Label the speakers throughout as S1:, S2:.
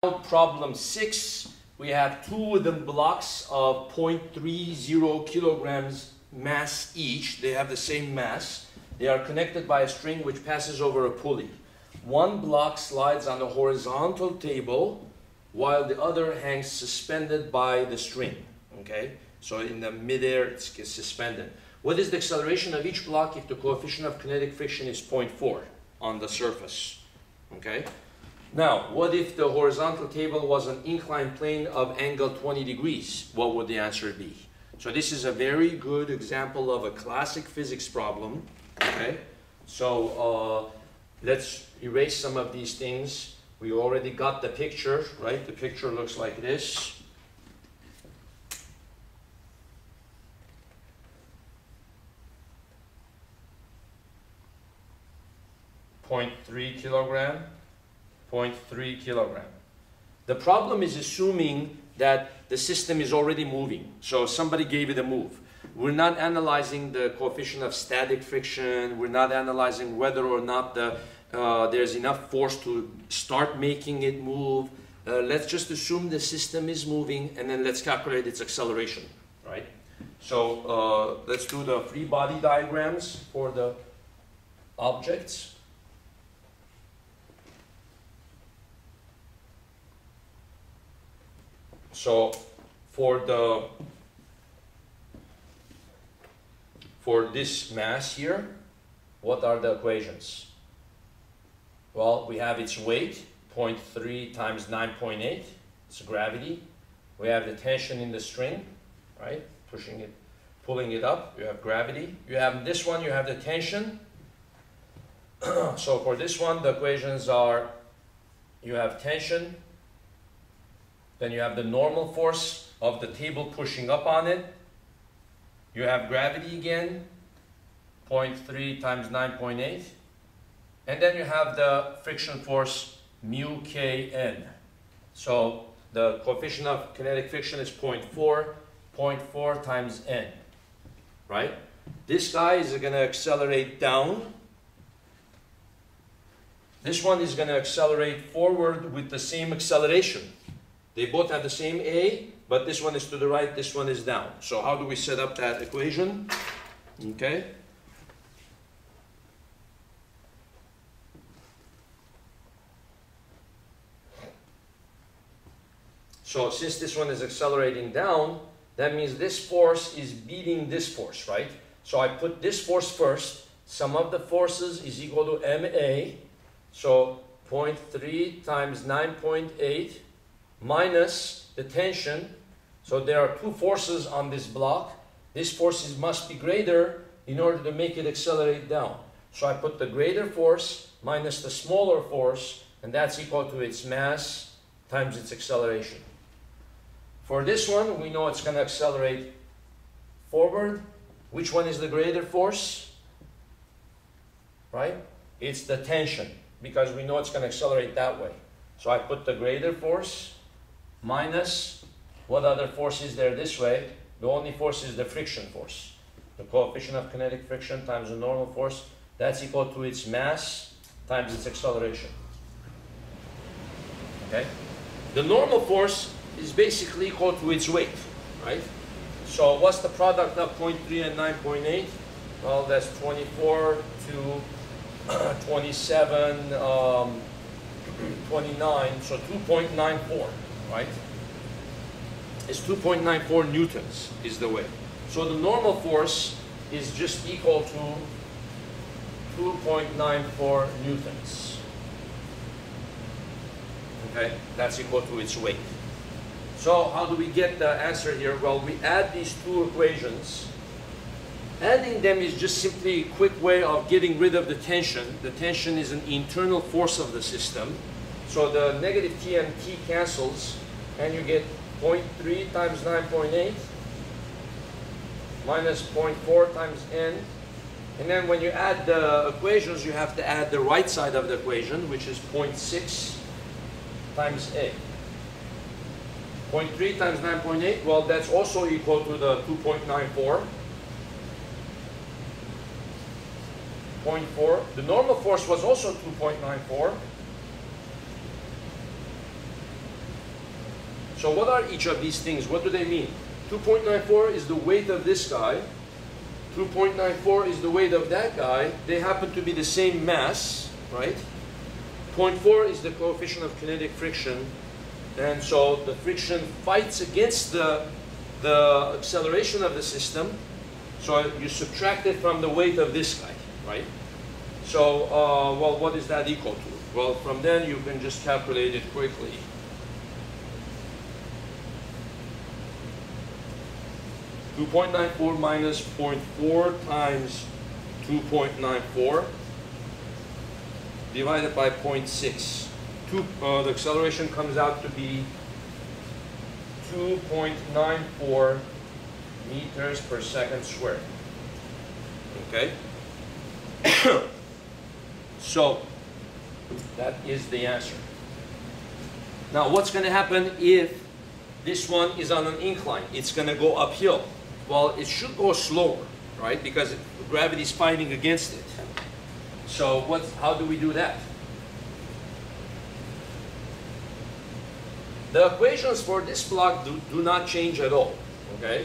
S1: Problem 6, we have two wooden blocks of 0.30 kilograms mass each. They have the same mass. They are connected by a string which passes over a pulley. One block slides on the horizontal table while the other hangs suspended by the string. Okay, so in the midair it's suspended. What is the acceleration of each block if the coefficient of kinetic friction is 0.4 on the surface? Okay. Now, what if the horizontal table was an inclined plane of angle 20 degrees? What would the answer be? So this is a very good example of a classic physics problem. Okay, so let's erase some of these things. We already got the picture, right? The picture looks like this. .3 kilogram. 0.3 kilogram. The problem is assuming that the system is already moving. So somebody gave it a move. We're not analyzing the coefficient of static friction. We're not analyzing whether or not there's enough force to start making it move. Let's just assume the system is moving, and then let's calculate its acceleration, right? So let's do the free body diagrams for the objects. So for this mass here, what are the equations? Well, we have its weight, 0.3 times 9.8, it's gravity. We have the tension in the string, right? Pushing it, pulling it up, you have gravity. You have this one, you have the tension. So for this one, the equations are, you have tension, then you have the normal force of the table pushing up on it. You have gravity again, 0.3 times 9.8. And then you have the friction force, mu Kn. So the coefficient of kinetic friction is 0.4, 0.4 times n, right? This guy is going to accelerate down. This one is going to accelerate forward with the same acceleration. They both have the same A, but this one is to the right, this one is down. So how do we set up that equation? Okay. So since this one is accelerating down, that means this force is beating this force, right? So I put this force first. Sum of the forces is equal to MA. So 0.3 times 9.8 minus the tension. So there are two forces on this block. This force must be greater in order to make it accelerate down. So I put the greater force minus the smaller force, and that's equal to its mass times its acceleration. For this one, we know it's going to accelerate forward. Which one is the greater force? Right? It's the tension, because we know it's going to accelerate that way. So I put the greater force minus, what other force is there this way? The only force is the friction force. The coefficient of kinetic friction times the normal force, that's equal to its mass times its acceleration. Okay? The normal force is basically equal to its weight, right? So what's the product of 0.3 and 9.8? Well, that's 24 to 27, 29, so 2.94. Right? It's 2.94 newtons is the weight. So the normal force is just equal to 2.94 newtons. Okay, that's equal to its weight. So how do we get the answer here? Well, we add these two equations. Adding them is just simply a quick way of getting rid of the tension. The tension is an internal force of the system. So the negative T and T cancels, and you get 0.3 times 9.8 minus 0.4 times n. And then when you add the equations, you have to add the right side of the equation, which is 0.6 times A. 0.3 times 9.8, well, that's also equal to the 2.94. 0.4. The normal force was also 2.94. So what are each of these things? What do they mean? 2.94 is the weight of this guy. 2.94 is the weight of that guy. They happen to be the same mass, right? 0.4 is the coefficient of kinetic friction. And so the friction fights against the acceleration of the system. So you subtract it from the weight of this guy, right? So, well, what is that equal to? Well, from then you can just calculate it quickly. (2.94 minus 0.4 times 2.94 divided by 0.6. The acceleration comes out to be 2.94 meters per second squared. Okay? So, that is the answer. Now, what's going to happen if this one is on an incline? It's going to go uphill. Well, it should go slower, right? Because gravity is fighting against it. So, how do we do that? The equations for this block do not change at all, okay?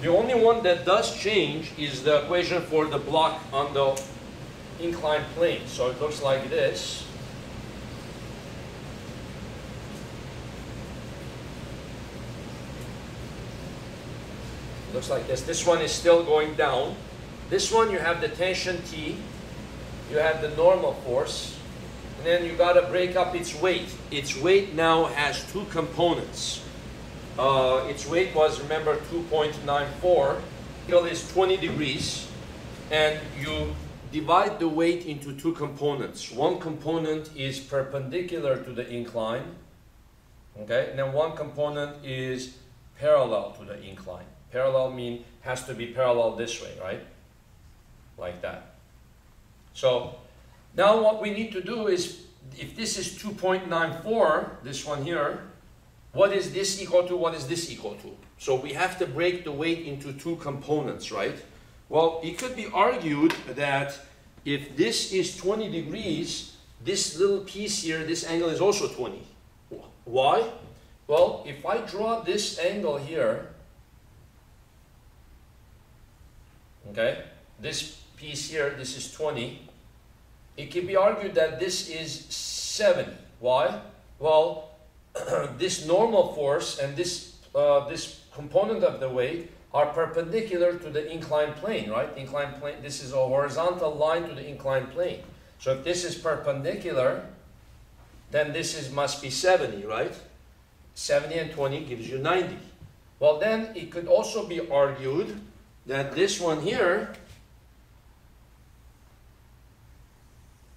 S1: The only one that does change is the equation for the block on the inclined plane. So it looks like this. It looks like this. This one is still going down. This one you have the tension T. You have the normal force, and then you got to break up its weight. Its weight now has two components. Its weight was, remember, 2.94. Angle is 20 degrees, and you divide the weight into two components. One component is perpendicular to the incline, okay, and then one component is parallel to the incline. Parallel means has to be parallel this way, right? Like that. So now what we need to do is, if this is 2.94, this one here, what is this equal to? What is this equal to? So we have to break the weight into two components, right? Well, it could be argued that if this is 20 degrees, this little piece here, this angle is also 20. Why? Well, if I draw this angle here, okay, this piece here, this is 20. It can be argued that this is 70. Why? Well, this normal force and this component of the weight are perpendicular to the inclined plane, right? Inclined plane, this is a horizontal line to the inclined plane. So if this is perpendicular, then this must be 70, right? 70 and 20 gives you 90. Well, then it could also be argued that this one here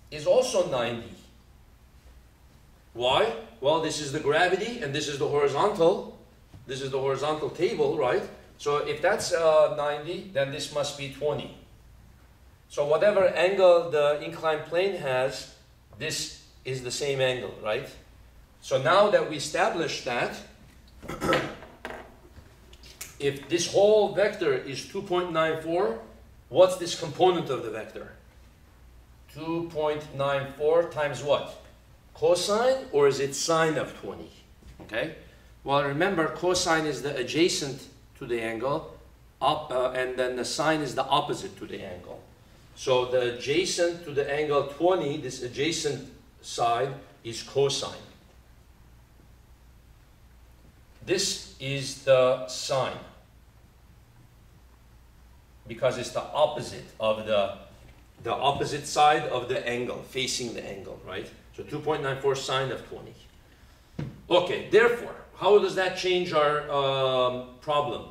S1: is also 90. Why? Well, this is the gravity and this is the horizontal. This is the horizontal table, right? So if that's 90, then this must be 20. So whatever angle the inclined plane has, this is the same angle, right? So now that we established that, if this whole vector is 2.94, what's this component of the vector? 2.94 times what? Cosine, or is it sine of 20? Okay. Well, remember, cosine is the adjacent to the angle, and then the sine is the opposite to the angle. So the adjacent to the angle 20, this adjacent side, is cosine. This is the sine, because it's the opposite of the opposite side of the angle, facing the angle, right? So 2.94 sine of 20. Okay, therefore, how does that change our problem?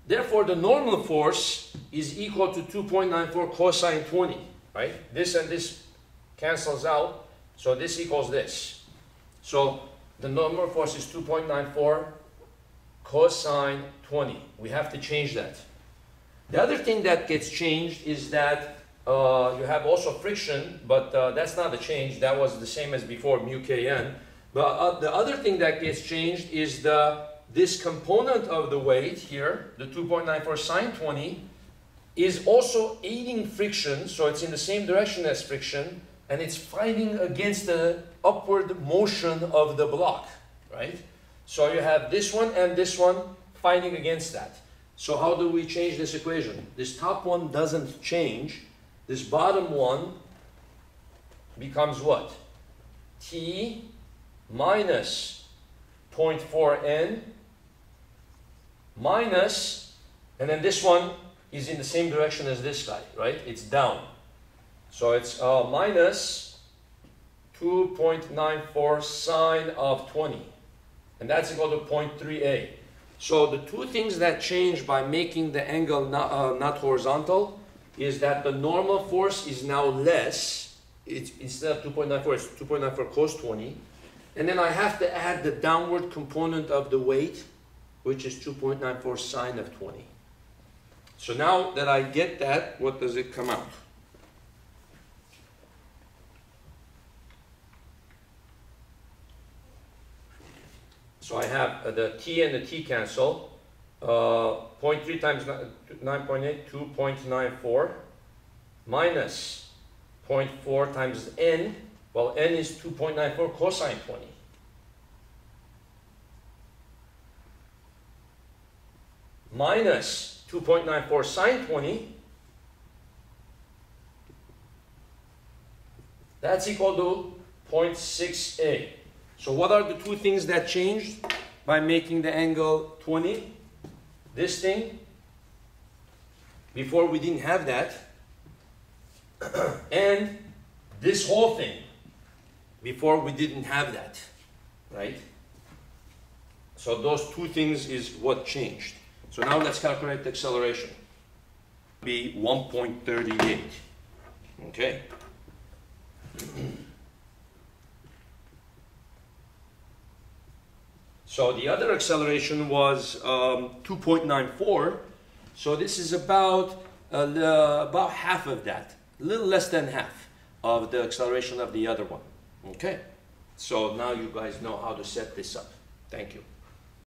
S1: Therefore, the normal force is equal to 2.94 cosine 20, right? This and this cancels out, so this equals this. So the normal force is 2.94 cosine 20. We have to change that. The other thing that gets changed is that you have also friction, but that's not a change. That was the same as before, mu kn. But the other thing that gets changed is this component of the weight here, the 2.94 sine 20, is also aiding friction, so it's in the same direction as friction, and it's fighting against the upward motion of the block, right? So you have this one and this one fighting against that. So how do we change this equation? This top one doesn't change. This bottom one becomes what? T minus 0.4n minus, and then this one is in the same direction as this guy, right? It's down. So it's minus 2.94 sine of 20. And that's equal to 0.3a. So the two things that change by making the angle not horizontal is that the normal force is now less. It's, instead of 2.94, it's 2.94 cos 20. And then I have to add the downward component of the weight, which is 2.94 sine of 20. So now that I get that, what does it come out? So I have the t and the t cancel. 0.3 times 9.8, 2.94 minus 0.4 times n. Well, n is 2.94 cosine 20. Minus 2.94 sine 20. That's equal to 0.6a. So what are the two things that changed by making the angle 20? This thing, before we didn't have that, and this whole thing, before we didn't have that, right? So those two things is what changed. So now let's calculate the acceleration. Be 1.38, okay? So the other acceleration was 2.94. So this is about half of that, a little less than half of the acceleration of the other one. Okay. So now you guys know how to set this up. Thank you.